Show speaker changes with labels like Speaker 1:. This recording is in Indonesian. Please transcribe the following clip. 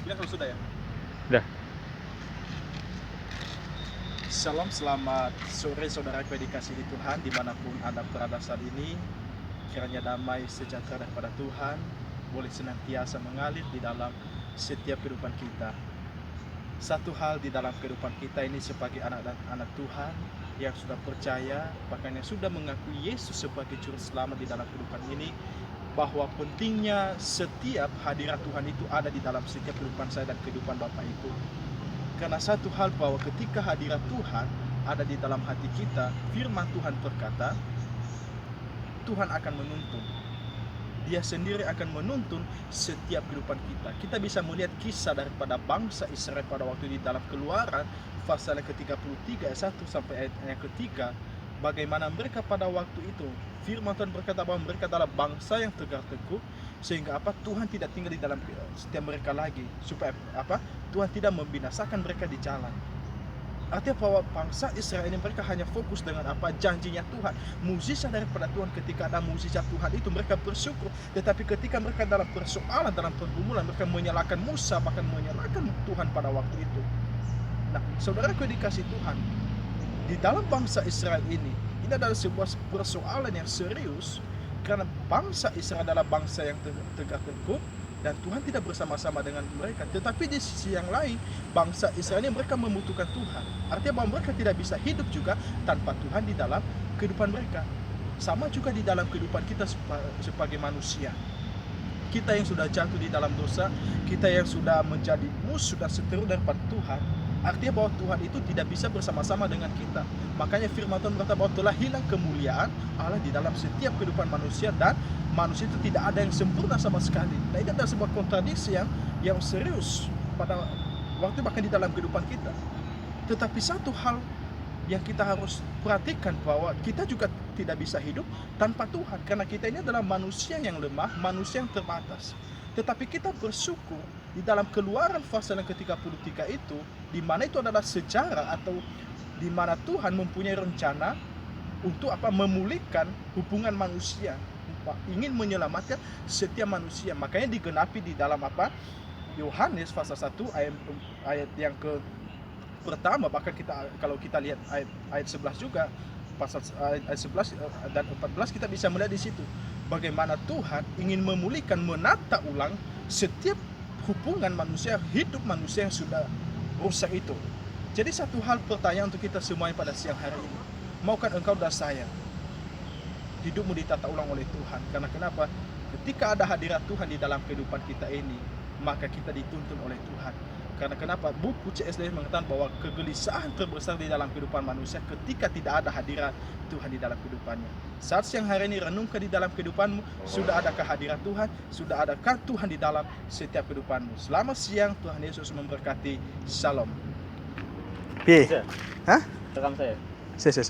Speaker 1: Ya, kalau sudah ya.
Speaker 2: Udah.
Speaker 1: Shalom, selamat sore saudaraku yang dikasihi di Tuhan dimanapun Anda berada saat ini. Kiranya damai sejahtera daripada Tuhan boleh senantiasa mengalir di dalam setiap kehidupan kita. Satu hal di dalam kehidupan kita ini sebagai anak dan anak Tuhan yang sudah percaya, bahkan yang sudah mengakui Yesus sebagai juru selamat di dalam kehidupan ini, bahwa pentingnya setiap hadirat Tuhan itu ada di dalam setiap kehidupan saya dan kehidupan Bapak Ibu. Karena satu hal bahwa ketika hadirat Tuhan ada di dalam hati kita, firman Tuhan berkata, Tuhan akan menuntun. Dia sendiri akan menuntun setiap kehidupan kita. Kita bisa melihat kisah daripada bangsa Israel pada waktu di dalam Keluaran pasal yang ke-33 ayat 1 sampai ayat yang ketiga, bagaimana mereka pada waktu itu firman Tuhan berkata bahwa mereka adalah bangsa yang tegar teguh, sehingga Tuhan tidak tinggal di dalam setiap mereka lagi, supaya Tuhan tidak membinasakan mereka di jalan. Artinya bahwa bangsa Israel ini mereka hanya fokus dengan janjinya Tuhan, mukjizat daripada Tuhan. Ketika ada mukjizat Tuhan itu mereka bersyukur, tetapi ketika mereka dalam persoalan, dalam pergumulan, mereka menyalahkan Musa, bahkan menyalahkan Tuhan pada waktu itu. Nah, saudaraku dikasih Tuhan, di dalam bangsa Israel ini adalah sebuah persoalan yang serius, karena bangsa Israel adalah bangsa yang tegak teguh dan Tuhan tidak bersama-sama dengan mereka. Tetapi di sisi yang lain, bangsa Israel ini mereka membutuhkan Tuhan. Artinya bahwa mereka tidak bisa hidup juga tanpa Tuhan di dalam kehidupan mereka. Sama juga di dalam kehidupan kita sebagai manusia. Kita yang sudah jatuh di dalam dosa, kita yang sudah menjadi musuh dan seteru daripada Tuhan, artinya bahwa Tuhan itu tidak bisa bersama-sama dengan kita. Makanya firman Tuhan berkata bahwa telah hilang kemuliaan Allah di dalam setiap kehidupan manusia, dan manusia itu tidak ada yang sempurna sama sekali. Nah, ini adalah sebuah kontradiksi yang serius pada waktu bahkan di dalam kehidupan kita. Tetapi satu hal yang kita harus perhatikan, bahwa kita juga tidak bisa hidup tanpa Tuhan, karena kita ini adalah manusia yang lemah, manusia yang terbatas. Tetapi kita bersyukur di dalam Keluaran pasal yang ke-33 itu, di mana itu adalah sejarah atau di mana Tuhan mempunyai rencana untuk memulihkan hubungan manusia, ingin menyelamatkan setiap manusia. Makanya digenapi di dalam Yohanes pasal 1 ayat yang pertama, bahkan kalau kita lihat ayat 11 juga, pasal ayat 11 dan 14 kita bisa melihat di situ bagaimana Tuhan ingin memulihkan, menata ulang setiap hubungan manusia, hidup manusia yang sudah rusak itu. Jadi satu hal pertanyaan untuk kita semuanya pada siang hari ini, maukah engkau dan saya hidupmu ditata ulang oleh Tuhan? Karena kenapa? Ketika ada hadirat Tuhan di dalam kehidupan kita ini, maka kita dituntun oleh Tuhan. Karena kenapa? Buku C.S. Lewis mengatakan bahwa kegelisahan terbesar di dalam kehidupan manusia ketika tidak ada hadirat Tuhan di dalam kehidupannya. Saat siang hari ini renungkan di dalam kehidupanmu, sudah ada kehadiran Tuhan, sudah adakah Tuhan di dalam setiap kehidupanmu? Selamat siang, Tuhan Yesus memberkati. Shalom.
Speaker 2: Hah?
Speaker 3: Rekam saya.
Speaker 2: Saya